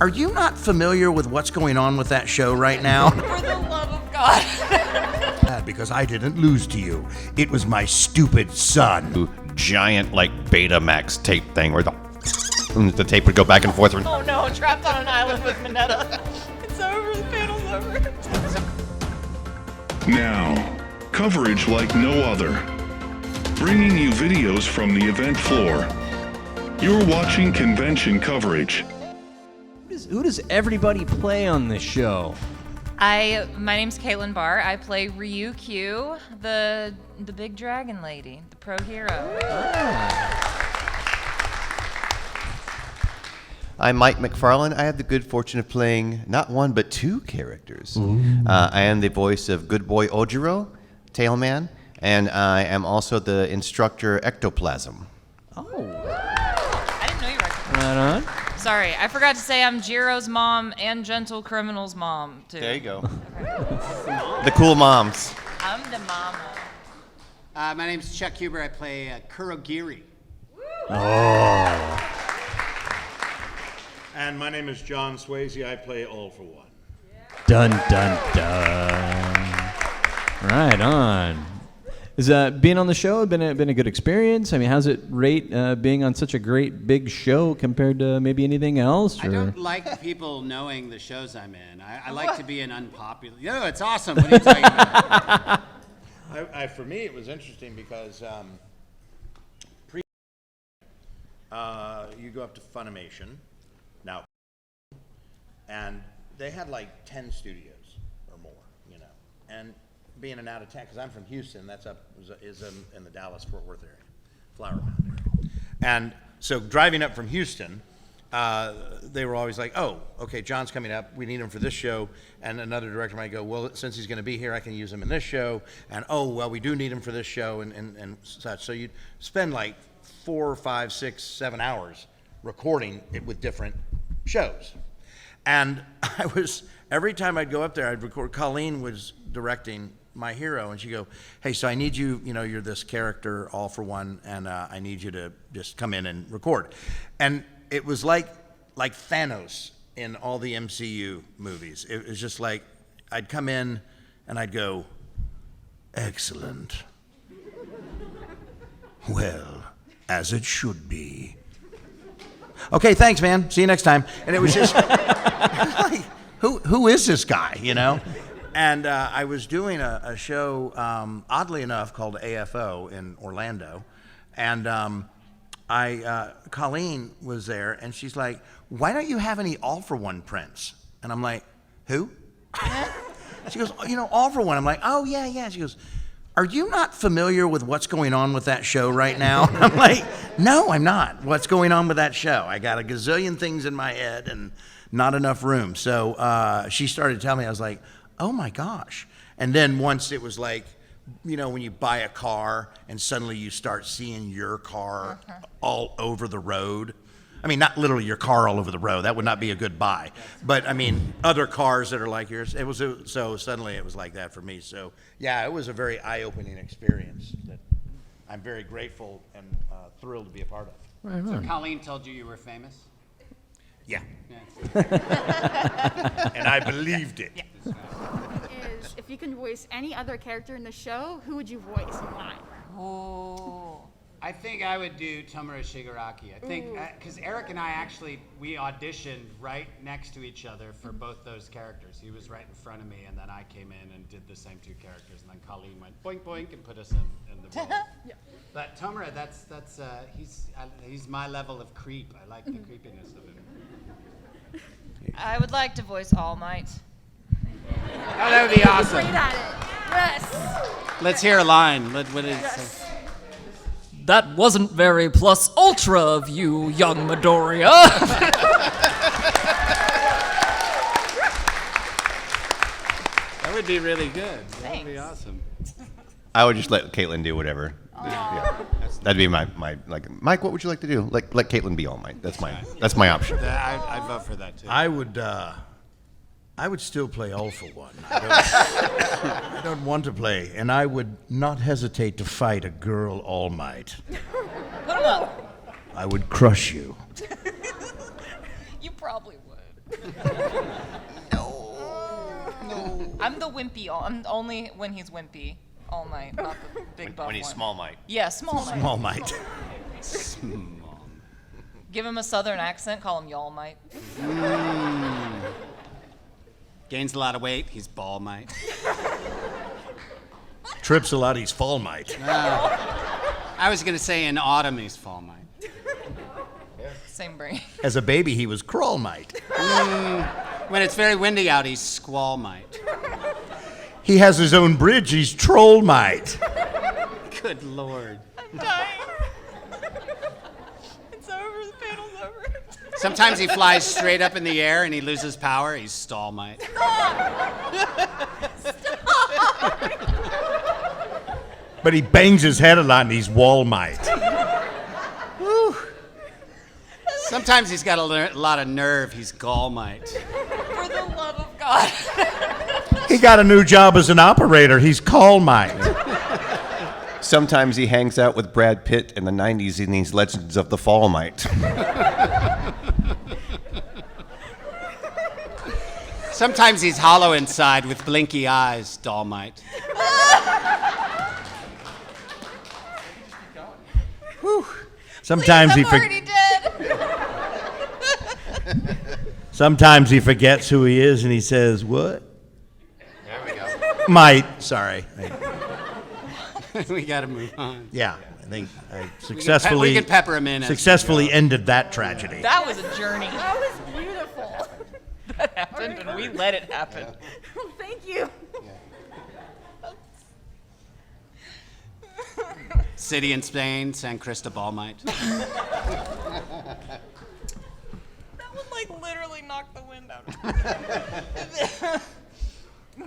Are you not familiar with what's going on with that show right now? For the love of God. Because I didn't lose to you. It was my stupid son. Giant, like, Betamax tape thing where the tape would go back and forth. Oh no, trapped on an island with Minetta. It's over, the panel's over. Now, coverage like no other. Bringing you videos from the event floor. You're watching convention coverage. Who does everybody play on this show? My name's Katelyn Barr. I play Ryu Q, the big dragon lady, the pro hero. I'm Mike McFarland. I have the good fortune of playing not one, but two characters. I am the voice of Good Boy Ojiro, Tailman, and I am also the instructor Ectoplasm. I didn't know you were. Right on. Sorry, I forgot to say I'm Jiro's mom and Gentle Criminal's mom, too. There you go. The cool moms. I'm the mama. My name's Chuck Huber. I play Kurogiri. And my name is John Swasey. I play All for One. Dun, dun, dun. Right on. Is being on the show been a good experience? I mean, how's it rate being on such a great big show compared to maybe anything else? Or? I don't like people knowing the shows I'm in. I like to be an unpopular. No, it's awesome. What are you talking about? For me, it was interesting because you go up to Funimation now, and they had like 10 studios or more, you know, and being an out of town, because I'm from Houston, is in the Dallas-Fort Worth area, Flower Mound area. And so driving up from Houston, they were always like, oh, okay, John's coming up, we need him for this show. And another director might go, well, since he's gonna be here, I can use him in this show. And oh, well, we do need him for this show and such. So you'd spend like 4, 5, 6, 7 hours recording it with different shows. And every time I'd go up there, I'd record. Colleen was directing my hero, and she'd go, hey, so I need you, you're this character, All for One, and I need you to just come in and record. And it was like Thanos in all the MCU movies. It was just like, I'd come in and I'd go, excellent. Well, as it should be. Okay, thanks, man. See you next time. And it was just, like, who is this guy, And I was doing a show, oddly enough, called AFO in Orlando. And Colleen was there, and she's like, why don't you have any All for One prints? And I'm like, who? She goes, All for One. I'm like, oh, yeah. She goes, are you not familiar with what's going on with that show right now? I'm like, no, I'm not. What's going on with that show? I got a gazillion things in my head and not enough room. So she started telling me, I was like, oh my gosh. And then once it was like, when you buy a car and suddenly you start seeing your car all over the road. I mean, not literally your car all over the road. That would not be a good buy. But I mean, other cars that are like yours. So suddenly it was like that for me. So yeah, it was a very eye-opening experience that I'm very grateful and thrilled to be a part of. Right So on. Colleen told you were famous? Yeah. Yeah. And I believed it. Is if you can voice any other character in the show, who would you voice and why? Oh. I think I would do Tomura Shigaraki. I think, because Eric and I we auditioned right next to each other for both those characters. He was right in front of me, and then I came in and did the same two characters, and then Colleen went boink boink and put us in the role. Yeah. But Tomura, he's my level of creep. I like the creepiness of him. I would like to voice All Might. Oh, that would be awesome. Great at it. Yes. Let's hear a line. What did it say? Yes. That wasn't very plus ultra of you, young Midoriya. That would be really good. That would be Thanks. awesome. I would just let Katelyn do whatever. Yeah. That'd be my like, Mike, what would you like to do? Let Katelyn be All Might. That's my option. I'd vote for that too. I would still play All for One. I don't want to play, and I would not hesitate to fight a girl All Might. Put him up. I would crush you. You probably would. I'm the wimpy. I'm only when he's wimpy. All Might, not the big buff When he's one. Small Might. Yeah, Small Might. Small Might. Give him a southern accent, call him Y'all Might. Gains a lot of weight, he's Ball Might. Trips a lot, he's Fall Might. I was gonna say in autumn he's Fall Might. Same brain. As a baby, he was Crawl Might. When it's very windy out, he's Squall Might. He has his own bridge, he's Troll Might. Good Lord. I'm dying. It's over, the panel's over. Sometimes he flies straight up in the air and he loses power, he's Stall Might. But he bangs his head a lot and he's Wall Might. Sometimes he's got a lot of nerve, he's Gall Might. For the love of God. He got a new job as an operator, he's Call Might. Sometimes he hangs out with Brad Pitt in the 90s in these Legends of the Fall Might. Sometimes he's hollow inside with blinky eyes, Doll Might. Sometimes Please, he I'm already dead. Sometimes he forgets who he is and he says, "What?" There we go. Might. Sorry. We gotta move on. Yeah, I think I successfully We can pepper him in as we successfully go. ended that tragedy. That was a journey. That was beautiful. That happened and we let it happen. Thank you. City in Spain, San Cristobal Might. That would like literally knock the wind out of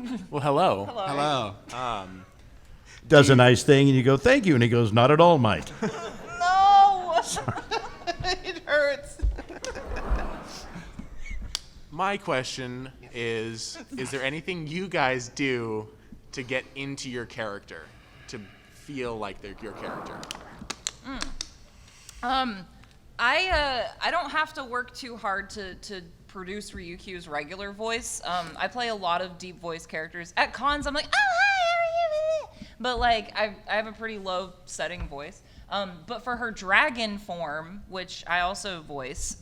me. Well, hello. Hello. Does a nice thing and you go, "Thank you," and he goes, "Not at all, Might." No. It hurts. My question is there anything you guys do to get into your character, to feel like they're your character? I don't have to work too hard to produce Ryukyu's regular voice. I play a lot of deep voice characters. At cons, I'm like, "Oh, hi, how are you?" But like, I have a pretty low setting voice. But for her dragon form, which I also voice,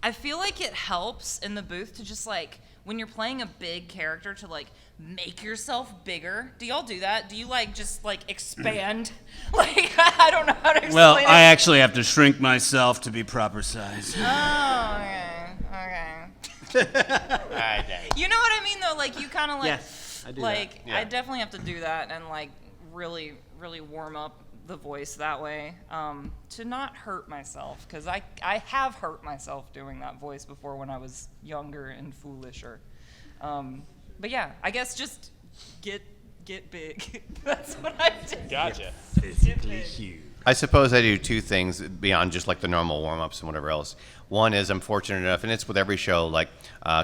I feel like it helps in the booth to just like, when you're playing a big character, to like make yourself bigger. Do y'all do that? Do you like just like expand? Like, I don't know how to explain Well, it. I actually have to shrink myself to be proper size. Oh, okay. You know what I mean, though? Like, you kind of like, Yes, I do like, Yeah. I definitely have to do that and like really, really warm up the voice that way to not hurt myself, because I have hurt myself doing that voice before when I was younger and foolisher. But yeah, I guess just get big. That's what I do. Gotcha. Physically huge. I suppose I do two things beyond just like the normal warm-ups and whatever else. One is I'm fortunate enough, and it's with every show, like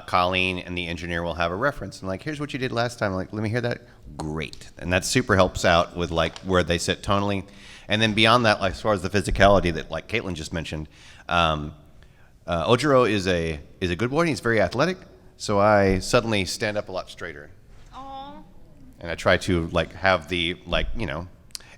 Colleen and the engineer will have a reference. And like, here's what you did last time. Like, let me hear that. Great. And that super helps out with like where they sit tonally. And then beyond that, like as far as the physicality that like Katelyn just mentioned, Ojiro is a good boy and he's very athletic. So I suddenly stand up a lot straighter. Aw. And I try to like have the like,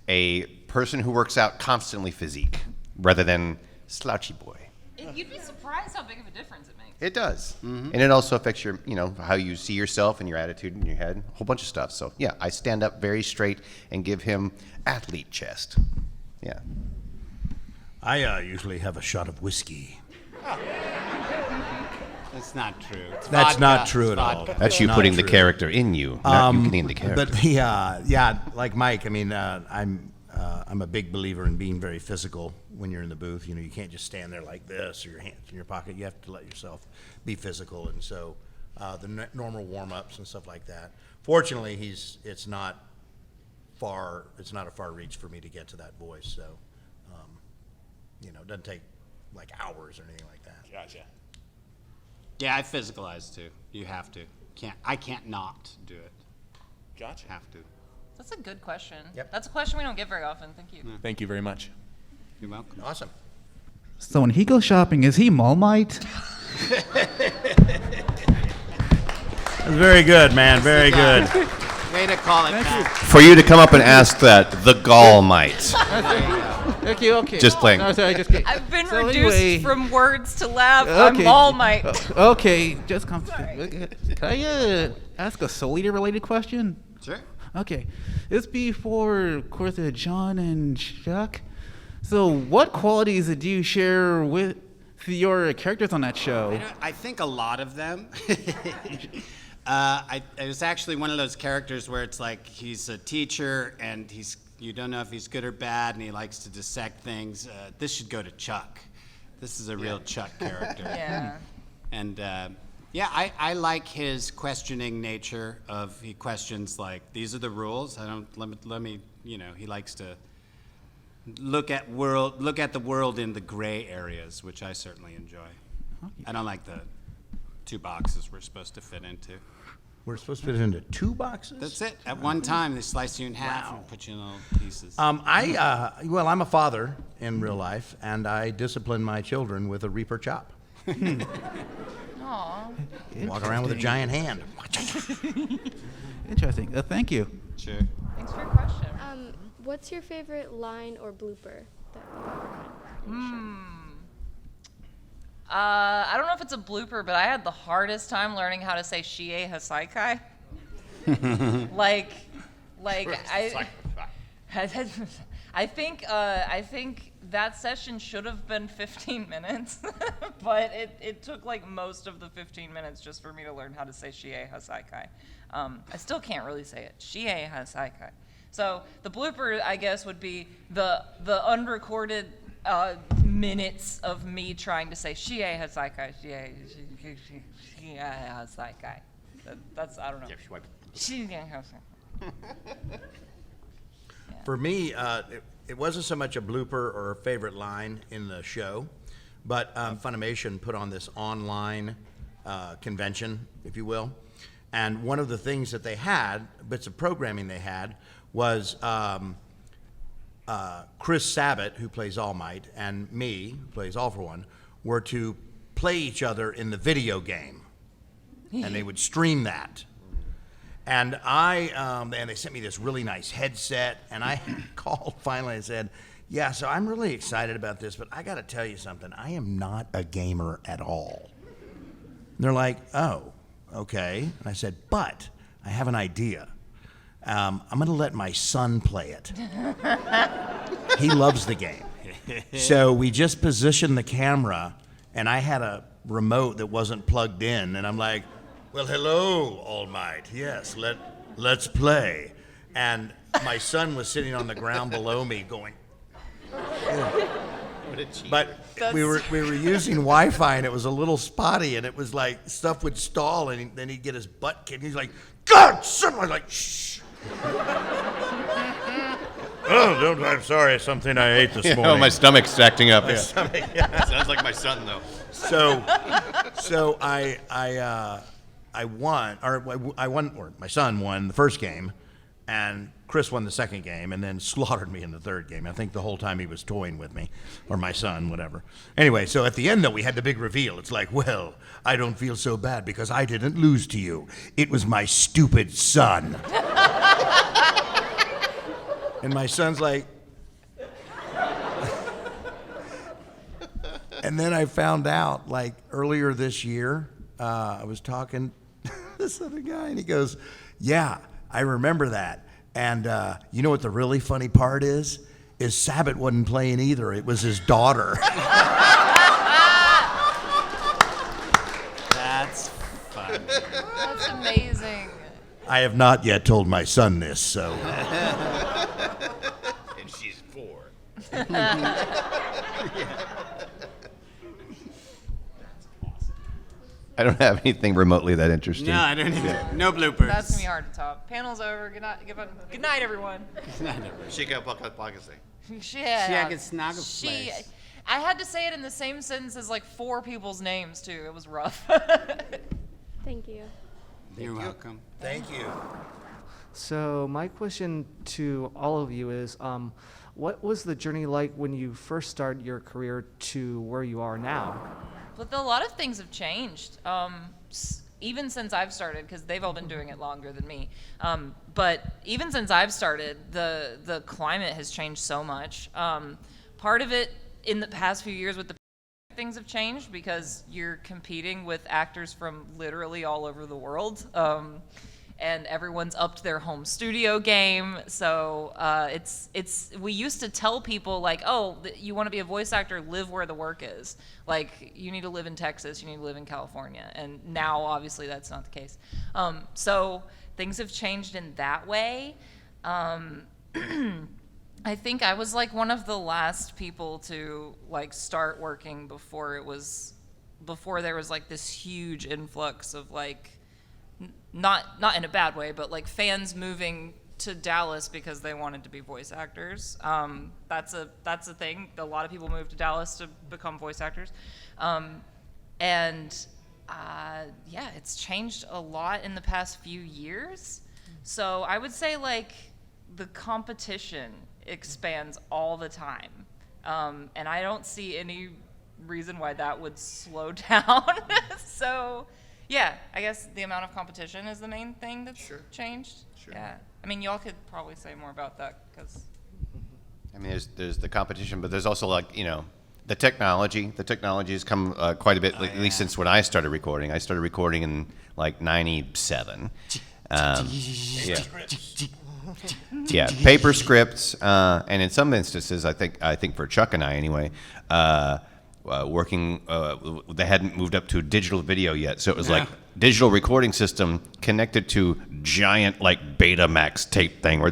a person who works out constantly physique rather than slouchy boy. You'd be surprised how big of a difference it makes. It does. And it also affects your, how you see yourself and your attitude in your head, a whole bunch of stuff. So yeah, I stand up very straight and give him athlete chest. Yeah. I usually have a shot of whiskey. That's not true. It's That's vodka. not true It's at all. vodka. That's you Not putting the true. character in you, not you getting the character. But yeah, like Mike, I mean, I'm a big believer in being very physical when you're in the booth. You can't just stand there like this or your hands in your pocket. You have to let yourself be physical, and so the normal warm-ups and stuff like that. Fortunately, it's not a far reach for me to get to that voice. So, it doesn't take like hours or anything like that. Gotcha. Yeah, I physicalize too. You have to. I can't not do it. Gotcha. Have to. That's a good question. Yep. That's a question we don't get very often. Thank you. Thank you very much. You're welcome. Awesome. So when he goes shopping, is he Marmite? Very good, man. Very good. Way to call it back. For you to come up and ask that, the gall might. Okay, okay. Just playing. No, sorry, just kidding. I've been So reduced anyway, from words to laugh. okay. I'm All Might. Okay, just come. Can I ask a Soul Eater related question? Sure. Okay, this be for, of course, John and Chuck. So, what qualities do you share with your characters on that show? I think a lot of them. It was actually one of those characters where it's like he's a teacher and you don't know if he's good or bad, and he likes to dissect things. This should go to Chuck. This is a real Chuck character. Yeah. And I like his questioning nature of, he questions like, these are the rules. Let me, he likes to look at the world in the gray areas, which I certainly enjoy. I don't like the 2 boxes we're supposed to fit into. We're supposed to fit it into 2 boxes? That's it. At one time, they slice you in half and put you in little pieces. I'm a father in real life, and I discipline my children with a Reaper chop. Aw. Walk around with a giant hand. Interesting. Thank you. Sure. Thanks for your question. What's your favorite line or blooper? I don't know if it's a blooper, but I had the hardest time learning how to say Shie Hasaikai. I think that session should have been 15 minutes, but it took like most of the 15 minutes just for me to learn how to say Shie Hasaikai. I still can't really say it. Shie Hasaikai. So the blooper, I guess, would be the unrecorded minutes of me trying to say Shie Hasaikai, Shie Hasaikai. That's, I don't know. Shie Hasaikai. For me, it wasn't so much a blooper or a favorite line in the show, but Funimation put on this online convention, if you will. And one of the things that they had, bits of programming they had, was Chris Sabat, who plays All Might, and me, who plays All for One, were to play each other in the video game. And they would stream that. And and they sent me this really nice headset, and I called finally and said, yeah, so I'm really excited about this, but I got to tell you something. I am not a gamer at all. And they're like, oh, okay. And I said, but I have an idea. I'm going to let my son play it. He loves the game. So we just positioned the camera, and I had a remote that wasn't plugged in, and I'm like, well, hello, All Might. Yes, let's play. And my son was sitting on the ground below me going, but we were using Wi-Fi, and it was a little spotty, and it was like stuff would stall, and then he'd get his butt kicked. He's like, God, son! I was like, shh. Oh, I'm sorry. It's something I ate this morning. Oh, my stomach's acting up. Stomach, yeah. Sounds like my son, though. So I won, or my son won the first game, and Chris won the second game, and then slaughtered me in the third game. I think the whole time he was toying with me, or my son, whatever. Anyway, so at the end, though, we had the big reveal. It's like, well, I don't feel so bad because I didn't lose to you. It was my stupid son. And my son's like, and then I found out, like, earlier this year, I was talking to this other guy, and he goes, yeah, I remember that. And you know what the really funny part is Sabat wasn't playing either. It was his daughter. That's fun. That's amazing. I have not yet told my son this, so. And she's 4. I don't have anything remotely that interesting. No, I don't either. No bloopers. That's gonna be hard to top. Panel's over. Good night, everyone. I had to say it in the same sentence as like 4 people's names too. It was rough. Thank you. You're welcome. Thank you. So my question to all of you is, what was the journey like when you first started your career to where you are now? But a lot of things have changed, even since I've started, because they've all been doing it longer than me. But even since I've started, the climate has changed so much. Part of it in the past few years with the things have changed because you're competing with actors from literally all over the world. And everyone's upped their home studio game. So we used to tell people like, oh, you want to be a voice actor, live where the work is. Like, you need to live in Texas, you need to live in California. And now, obviously, that's not the case. So things have changed in that way. I think I was like one of the last people to like start working before there was like this huge influx of like, not in a bad way, but like fans moving to Dallas because they wanted to be voice actors. That's a thing. A lot of people move to Dallas to become voice actors. Yeah, it's changed a lot in the past few years. So I would say like the competition expands all the time. And I don't see any reason why that would slow down. So yeah, I guess the amount of competition is the main thing that's changed. Sure. Yeah. I mean, y'all could probably say more about that because. I mean, there's the competition, but there's also like, you know, the technology. The technology has come quite a bit, at least since when I started recording. I started recording in like '97. Yeah, paper scripts, and in some instances, I think for Chuck and I anyway, working, they hadn't moved up to digital video yet, so it was like digital recording system connected to giant like Betamax tape thing where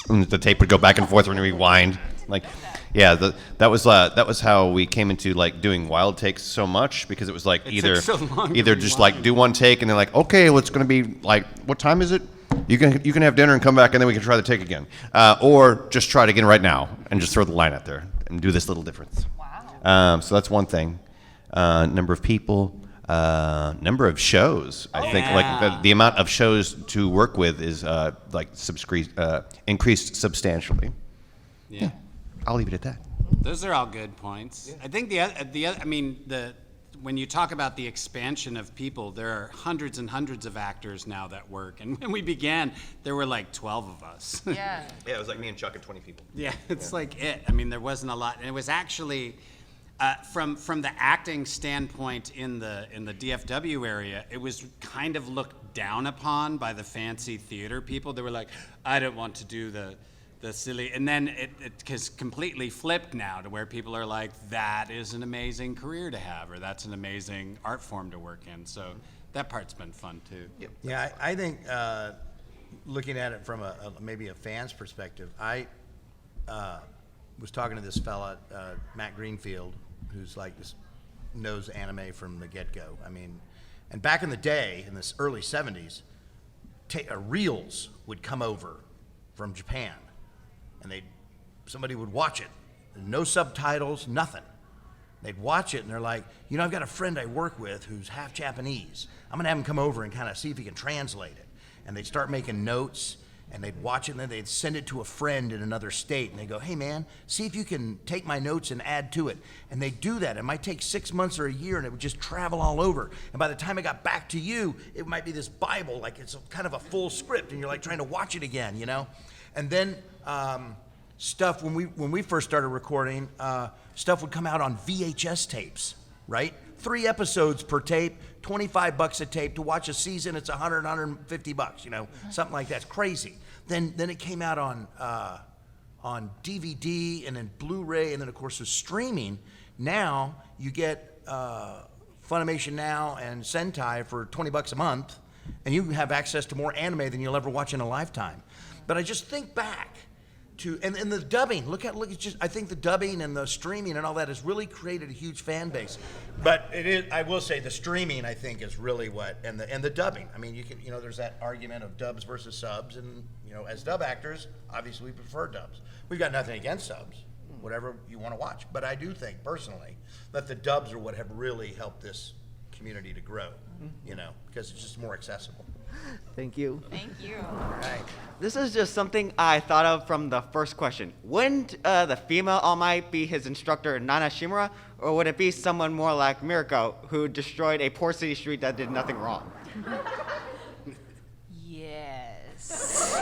the tape would go back and forth and rewind. Like, yeah, that was how we came into like doing wild takes so much, because it was like either just like do one take and they're like, okay, well, it's going to be like, what time is it? You can have dinner and come back and then we can try the take again, or just try it again right now and just throw the line out there and do this little difference. Wow. So that's one thing. Number of people, number of shows. I think like the amount of shows to work with is increased substantially. Yeah. I'll leave it at that. Those are all good points. Yeah. I think when you talk about the expansion of people, there are hundreds and hundreds of actors now that work. And when we began, there were like 12 of us. Yeah. Yeah, it was like me and Chuck and 20 people. Yeah, it's like it. I mean, there wasn't a lot. And it was actually, from the acting standpoint in the DFW area, it was kind of looked down upon by the fancy theater people. They were like, I don't want to do the silly, and then it has completely flipped now to where people are like, that is an amazing career to have, or that's an amazing art form to work in. So that part's been fun too. Yep. Yeah, I think looking at it from maybe a fan's perspective, I was talking to this fella, Matt Greenfield, who's like this, knows anime from the get-go. I mean, and back in the day, in the early 70s, reels would come over from Japan. And somebody would watch it, no subtitles, nothing. They'd watch it and they're like, you know, I've got a friend I work with who's half Japanese. I'm gonna have him come over and kind of see if he can translate it. And they'd start making notes and they'd watch it and then they'd send it to a friend in another state and they go, hey man, see if you can take my notes and add to it. And they do that. It might take 6 months or a year and it would just travel all over. And by the time it got back to you, it might be this Bible, like it's kind of a full script and you're like trying to watch it again, you know? And then stuff, when we first started recording, stuff would come out on VHS tapes, right? 3 episodes per tape, $25 a tape. To watch a season, it's $100, $150, you know, something like that. It's crazy. Then it came out on DVD and then Blu-ray, and then of course with streaming. Now you get Funimation Now and Sentai for $20 a month, and you have access to more anime than you'll ever watch in a lifetime. But I just think back to, and the dubbing, look at just, I think the dubbing and the streaming and all that has really created a huge fan base. But it is, I will say the streaming, I think, is really what, and the dubbing. I mean, you know, there's that argument of dubs versus subs, and, you know, as dub actors, obviously we prefer dubs. We've got nothing against subs, whatever you want to watch. But I do think, personally, that the dubs are what have really helped this community to grow, you know, because it's just more accessible. Thank you. Thank you. This is just something I thought of from the first question. Wouldn't the female All Might be his instructor, Nana Shimura, or would it be someone more like Mirko, who destroyed a poor city street that did nothing wrong? Yes.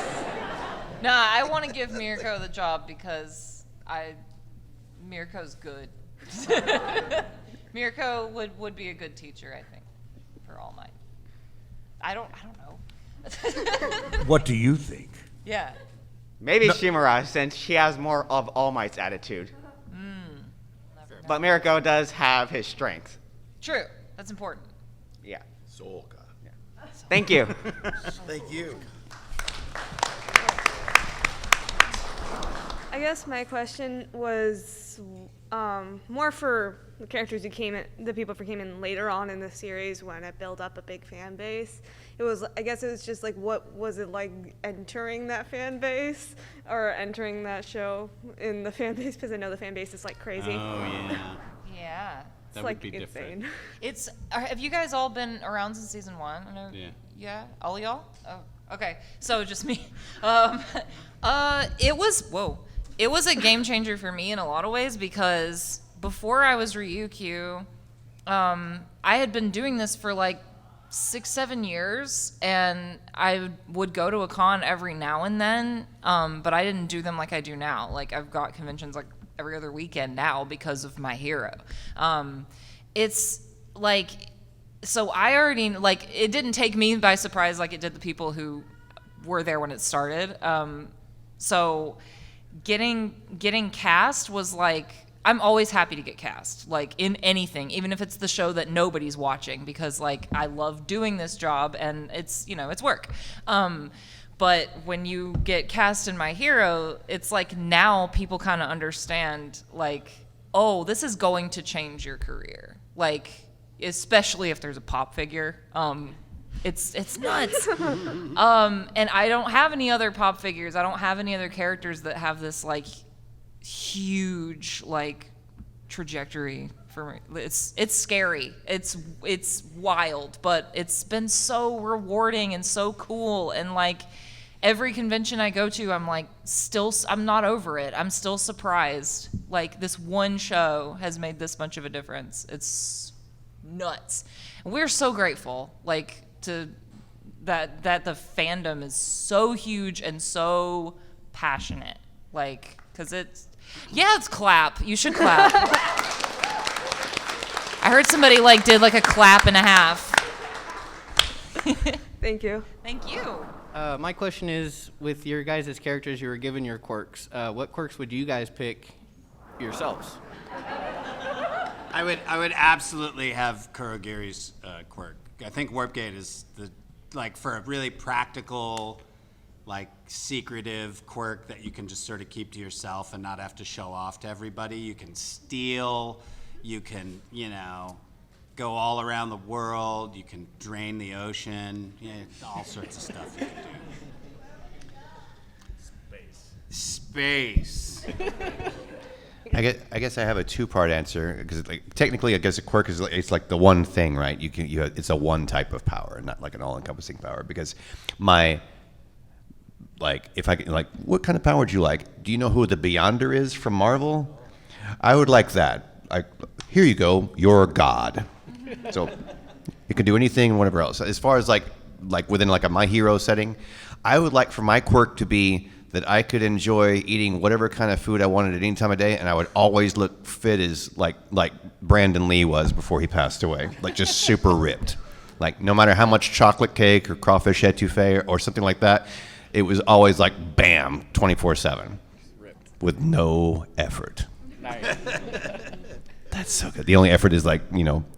Nah, I want to give Mirko the job because Mirko's good. Mirko would be a good teacher, I think, for All Might. I don't know. What do you think? Yeah. Maybe Shimura, since she has more of All Might's attitude. But Mirko does have his strengths. True. That's important. Yeah. Solka. Yeah. Thank you. Thank you. I guess my question was more for the characters who the people who came in later on in the series when it built up a big fan base. I guess it was just like, what was it like entering that fan base or entering that show in the fan base? Because I know the fan base is like crazy. Oh, yeah. Yeah. It's like insane. Have you guys all been around since season 1? I know, Yeah. Yeah? All y'all? Oh, okay. So just me. It was a game changer for me in a lot of ways because before I was Ryukyu, I had been doing this for like 6-7 years, and I would go to a con every now and then, but I didn't do them like I do now. Like, I've got conventions like every other weekend now because of my hero. It's like, so I already, like, it didn't take me by surprise like it did the people who were there when it started. So getting cast was like, I'm always happy to get cast, like in anything, even if it's the show that nobody's watching, because like I love doing this job and it's, it's work. But when you get cast in My Hero, it's like now people kind of understand like, oh, this is going to change your career. Like, especially if there's a pop figure. It's nuts. And I don't have any other pop figures. I don't have any other characters that have this like huge like trajectory for me. It's scary. It's wild, but it's been so rewarding and so cool. And like every convention I go to, I'm like I'm not over it. I'm still surprised. Like this one show has made this much of a difference. It's nuts. And we're so grateful like to that the fandom is so huge and so passionate. Like, cause it's clap. You should clap. I heard somebody like did like a clap and a half. Thank you. Thank you. My question is, with your guys' characters, you were given your quirks. What quirks would you guys pick yourselves? I would absolutely have Kurogiri's quirk. I think Warpgate is for a really practical, like secretive quirk that you can just sort of keep to yourself and not have to show off to everybody. You can steal, you can, go all around the world, you can drain the ocean, all sorts of stuff you can do. Space. I guess I have a two-part answer because technically I guess a quirk is it's like the one thing, right? It's a one type of power, not like an all-encompassing power. Because what kind of power would you like? Do you know who the Beyonder is from Marvel? I would like that. Here you go, you're God. So you can do anything and whatever else. As far as like within like a My Hero setting, I would like for my quirk to be that I could enjoy eating whatever kind of food I wanted at any time of day, and I would always look fit as like Brandon Lee was before he passed away, like just super ripped. Like no matter how much chocolate cake or crawfish etouffee or something like that, it was always like bam, 24/7, with no effort. Nice. That's so good. The only effort is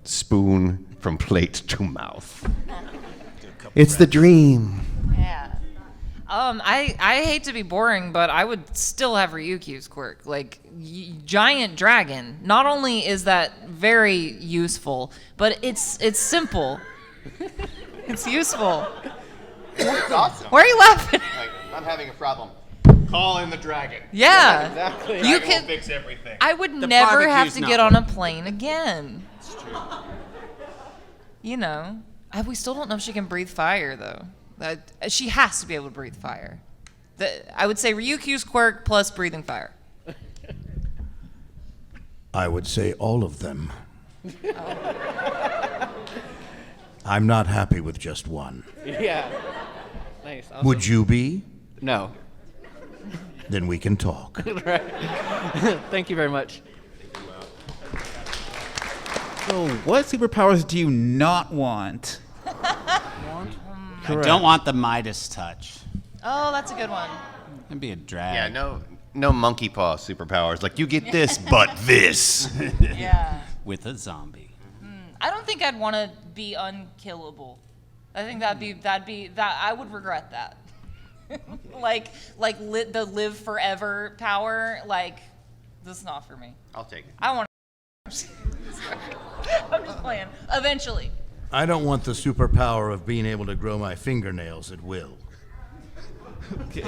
spoon from plate to mouth. It's the dream. Yeah. I hate to be boring, but I would still have Ryukyu's quirk. Like, giant dragon. Not only is that very useful, but it's simple. It's useful. It's awesome. Why are you laughing? I'm having a problem. Call in the dragon. Yeah. Exactly. You Dragon can will fix everything. I would The never have barbecue's to not get on a working. plane again. It's true. We still don't know if she can breathe fire, though. She has to be able to breathe fire. I would say Ryukyu's quirk plus breathing fire. I would say all of them. I'm not happy with just one. Yeah. Nice. Awesome. Would you be? No. Then we can talk. Right. Thank you very much. So, what superpowers do you not want? I don't want the Midas touch. Oh, that's a good one. It'd be a drag. Yeah, no monkey paw superpowers. Like, you get this, but this. Yeah. With a zombie. I don't think I'd want to be unkillable. I think I would regret that. The live forever power, this is not for me. I'll take it. I want to. I'm just playing. Eventually. I don't want the superpower of being able to grow my fingernails at will. Okay.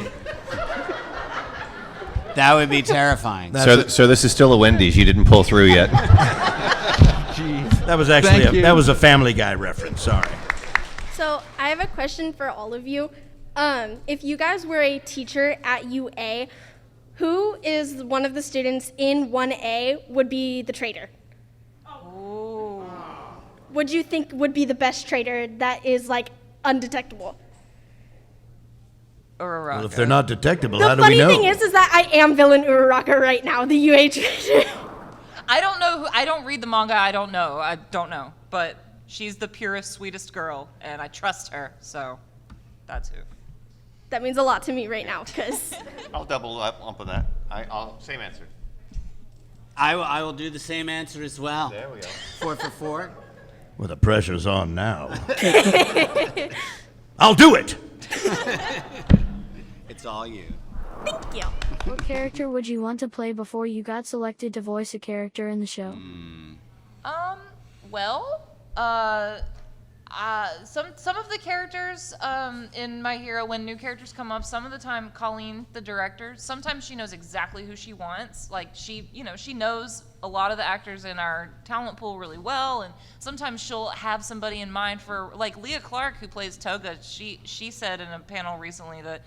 That would be terrifying. So this is still a Wendy's. You didn't pull through yet. Jeez. That was actually that was a Family Guy reference. Sorry. So I have a question for all of you. If you guys were a teacher at UA, who is one of the students in 1A would be the traitor? Oh. Would you think would be the best traitor that is undetectable? Well, if they're not detectable, how The do we funny know? thing is that I am villain Uraraka right now, the UA traitor. I don't know. I don't read the manga. I don't know. But she's the purest, sweetest girl, and I trust her. So that's who. That means a lot to me right now, because I'll double up on that. I'll same answer. I will do the same answer as well. There we go. 4 for 4. Well, the pressure's on now. I'll do it. It's all you. Thank you. What character would you want to play before you got selected to voice a character in the show? Some of the characters in My Hero, when new characters come up, some of the time Colleen, the director, sometimes she knows exactly who she wants. She knows a lot of the actors in our talent pool really well, and sometimes she'll have somebody in mind for, Leah Clark, who plays Toga. She said in a panel recently that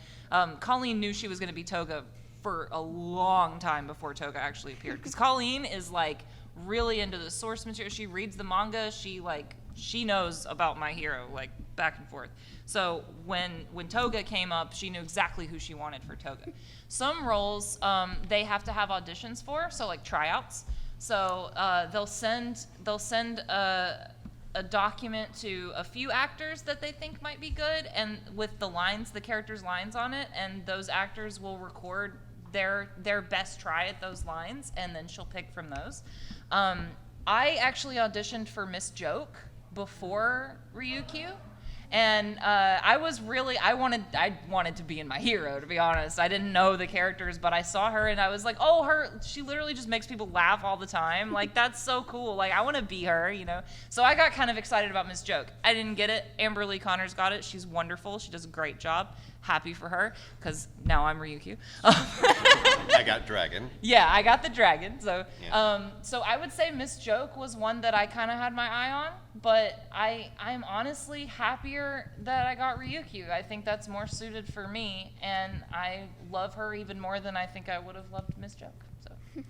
Colleen knew she was going to be Toga for a long time before Toga actually appeared, because Colleen is really into the source material. She reads the manga. She knows about My Hero, back and forth. So when Toga came up, she knew exactly who she wanted for Toga. Some roles they have to have auditions for, so tryouts. So they'll send a document to a few actors that they think might be good, and with the characters' lines on it, and those actors will record their best try at those lines, and then she'll pick from those. I actually auditioned for Miss Joke before Ryukyu, and I wanted to be in My Hero, to be honest. I didn't know the characters, but I saw her and I was like, she literally just makes people laugh all the time. That's so cool. I want to be her, So I got kind of excited about Miss Joke. I didn't get it. Amber Lee Connors got it. She's wonderful. She does a great job. Happy for her, because now I'm Ryukyu. I got Dragon. Yeah, I got the dragon. So, Yeah. so I would say Miss Joke was one that I kind of had my eye on, but I'm honestly happier that I got Ryukyu. I think that's more suited for me, and I love her even more than I think I would have loved Miss Joke. So.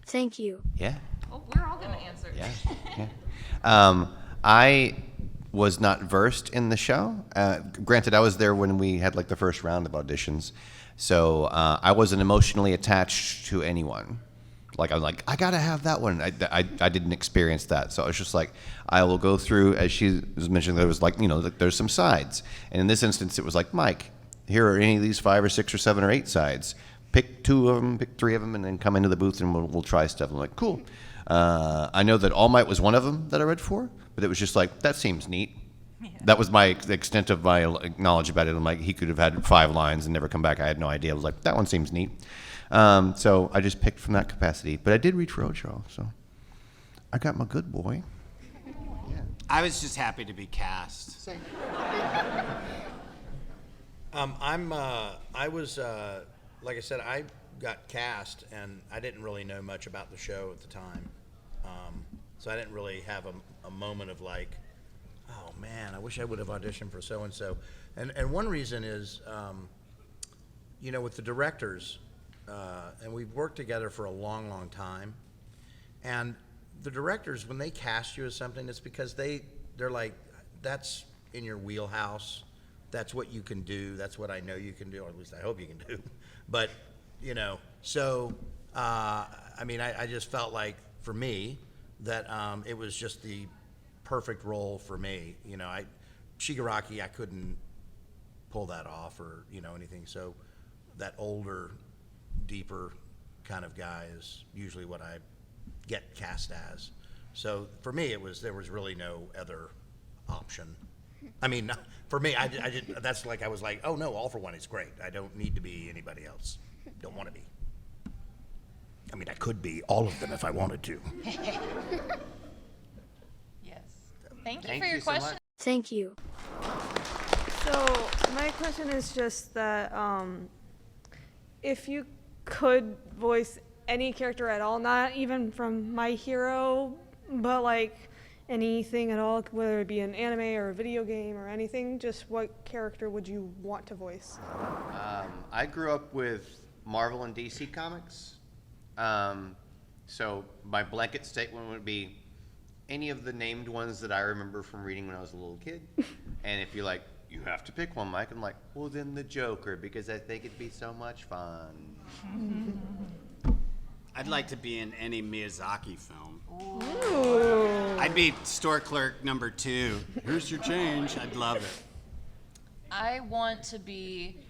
Thank you. Yeah. Oh, we're all gonna answer. Yeah. I was not versed in the show. Granted, I was there when we had the first round of auditions, so I wasn't emotionally attached to anyone. I was I gotta have that one. I didn't experience that, so I was just I will go through, as she was mentioning, there was there's some sides, and in this instance it was Mike, here are any of these 5 or 6 or 7 or 8 sides. Pick 2 of them, pick 3 of them, and then come into the booth and we'll try stuff. I'm cool. I know that All Might was one of them that I read for, but it was just that seems neat. Yeah. That was the extent of my knowledge about it. I'm he could have had 5 lines and never come back. I had no idea. I was that one seems neat. So I just picked from that capacity. But I did read for Ocho, so I got my good boy. Yeah. I was just happy to be cast. I was, like I said, I got cast, and I didn't really know much about the show at the time. So I didn't really have a moment of oh man, I wish I would have auditioned for so-and-so. And one reason is, you know, with the directors, and we've worked together for a long, long time, and the directors, when they cast you as something, it's because they're like, that's in your wheelhouse, that's what you can do, that's what I know you can do, or at least I hope you can do. But, you know, so, I mean, I just felt like, for me, that it was just the perfect role for me. You know, Shigaraki, I couldn't pull that off or, you know, anything. So that older, deeper kind of guy is usually what I get cast as. So for me, there was really no other option. I mean, for me, I that's like, I was like, oh no, All for One is great. I don't need to be anybody else. Don't want to be. I mean, I could be all of them if I wanted to. Yes. Thank you for your question. Thank you. So my question is just that if you could voice any character at all, not even from My Hero, but like anything at all, whether it be an anime or a video game or anything, just what character would you want to voice? I grew up with Marvel and DC comics. So my blanket statement would be any of the named ones that I remember from reading when I was a little kid. And if you're like, you have to pick one, Mike, I'm like, well, then the Joker, because I think it'd be so much fun. I'd like to be in any Miyazaki film. Ooh. I'd be store clerk number 2. Here's your change. I'd love it. I want to be.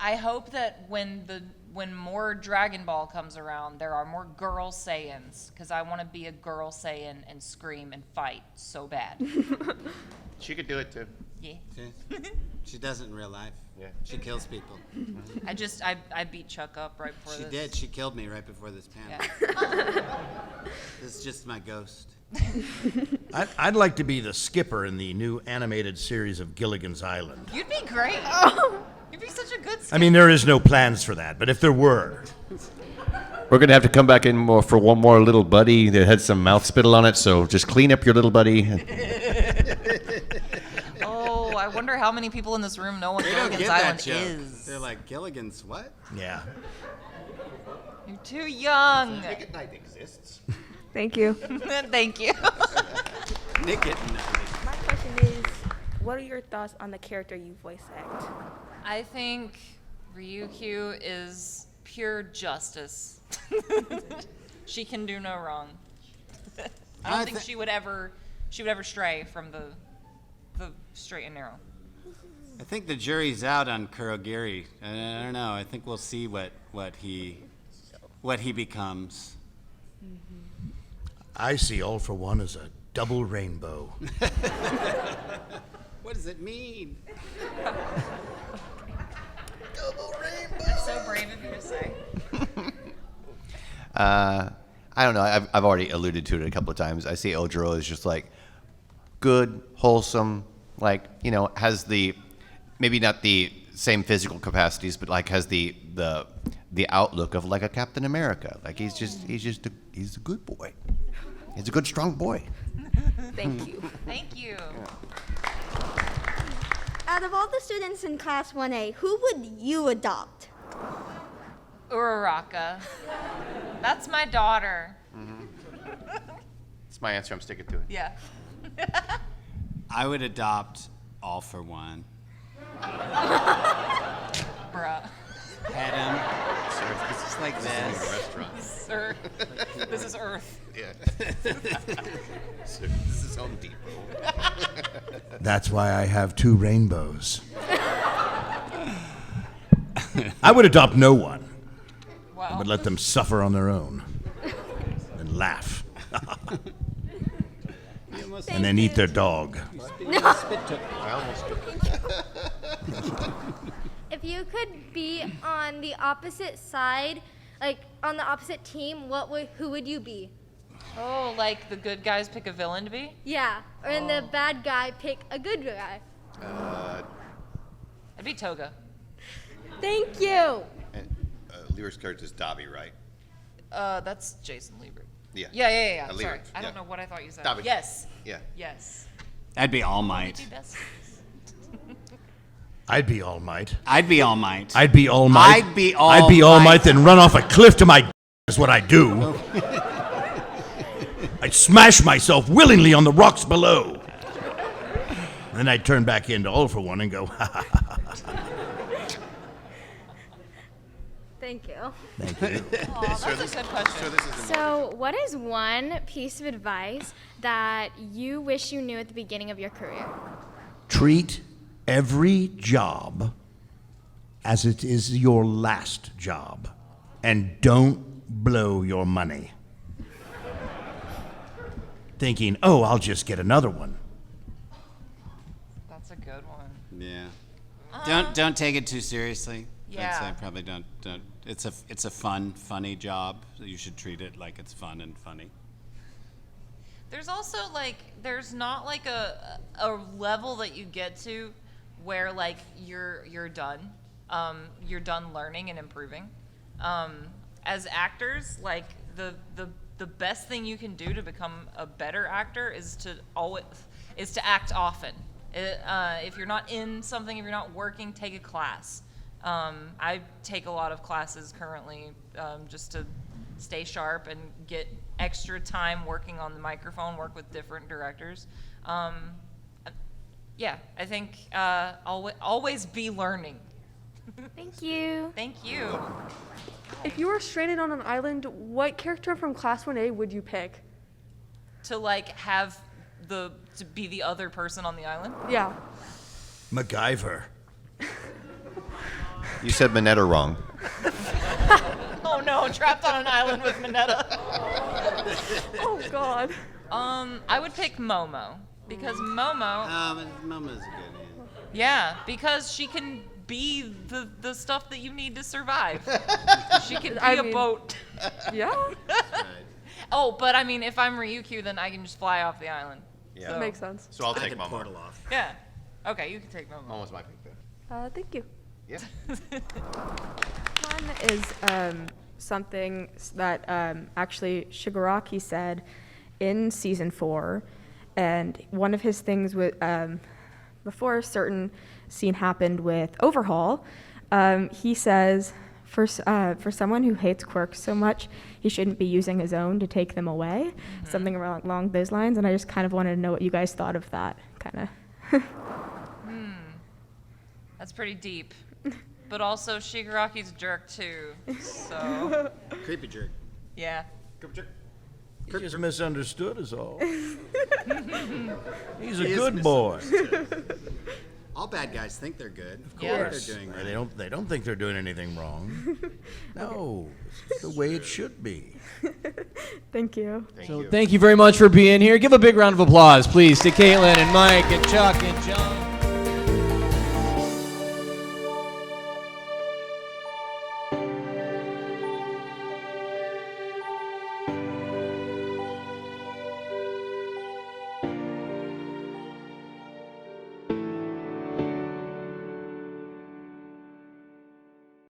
I hope that when more Dragon Ball comes around, there are more girl Saiyans, because I want to be a girl Saiyan and scream and fight so bad. She could do it too. Yeah. She does it in real life. Yeah. She kills people. I beat Chuck up right before She this. did. She killed me right before this panel. Yeah. This is just my ghost. I'd like to be the skipper in the new animated series of Gilligan's Island. You'd be great. You'd be such a good skipper. I mean, there is no plans for that, but if there were. We're going to have to come back in for one more little buddy that had some mouth spittle on it, so just clean up your little buddy. Oh, I wonder how many people in this room know what They don't Gilligan's get that Island joke. is. They're like, Gilligan's what? Yeah. You're too young. Nick at Night exists. Thank you. Thank you. Nick at Night. My question is, what are your thoughts on the character you voice act? I think Ryukyu is pure justice. She can do no wrong. I don't think she would ever stray from the straight and narrow. I think the jury's out on Kurogiri. I don't know. I think we'll see what he becomes. I see All for One as a double rainbow. What does it mean? Double rainbow. That's so brave of you to say. I don't know. I've already alluded to it a couple of times. I see Ojiro as just like good, wholesome, like, you know, has the maybe not the same physical capacities, but like has the outlook of like a Captain America. Like he's a good boy. He's a good, strong boy. Thank you. Thank you. Out of all the students in Class 1A, who would you adopt? Uraraka. That's my daughter. That's my answer. I'm sticking to it. Yeah. I would adopt All for One. Bruh. Pet him. It's just like this. Sir, this is Earth. Yeah. This is Home Depot. That's why I have 2 rainbows. I would adopt no one. Wow. I would let them suffer on their own and laugh. And then eat their dog. I almost took it. If you could be on the opposite side, like on the opposite team, who would you be? Oh, like the good guys pick a villain to be? Yeah, or in the bad guy pick a good guy. I'd be Toga. Thank you. And Lyra's character is Dobby, right? That's Jason Liebert. Yeah. Yeah. Sorry. Liebert, I don't yeah. know what I thought you said. Dobby. Yes. Yeah. Yes. I'd be All Might. I'd be All Might. I'd be All Might. I'd be All Might. I'd be All I'd be All Might. Might, then run off a cliff to my is what I do. I'd smash myself willingly on the rocks below. Then I'd turn back into All for One and go, ha ha ha. Thank you. Thank you. Aw, that's a good question. So, what is one piece of advice that you wish you knew at the beginning of your career? Treat every job as it is your last job, and don't blow your money. Thinking, oh, I'll just get another one. That's a good one. Yeah. Don't take it too seriously. Yeah. I'd say probably don't. It's a funny job. So you should treat it like it's fun and funny. There's also like there's not like a level that you get to where like you're done. You're done learning and improving. As actors, like the best thing you can do to become a better actor is to act often. If you're not in something, if you're not working, take a class. I take a lot of classes currently just to stay sharp and get extra time working on the microphone, work with different directors. Yeah, I think always be learning. Thank you. Thank you. If you were stranded on an island, what character from Class 1A would you pick? To like have to be the other person on the island? Yeah. MacGyver. You said Minetta wrong. Oh no, trapped on an island with Minetta. Oh God. I would pick Momo because Momo. Momo's a good one. Yeah, because she can be the stuff that you need to survive. She can be a boat. Yeah. Oh, but I mean, if I'm Ryukyu, then I can just fly off the island. Yeah. So. That makes sense. So I'll I take could Momo. portal off. Yeah. Okay, you can take Momo. Momo's my pick then. Thank you. Yeah. One is something that actually Shigaraki said in season 4, and one of his things was before a certain scene happened with Overhaul, he says for someone who hates quirks so much, he shouldn't be using his own to take them away, something along those lines. And I just kind of wanted to know what you guys thought of that, kind of. That's pretty deep. But also, Shigaraki's a jerk too. So. Creepy jerk. Yeah. Creepy jerk. He just misunderstood us all. He's a He is good boy. All bad guys think they're good. Of Of course. They're doing right. They don't think they're doing anything wrong. No, it's the way it should be. Thank you. Thank you very much for being here. Give a big round of applause, please, to Katelyn and Mike and Chuck and John.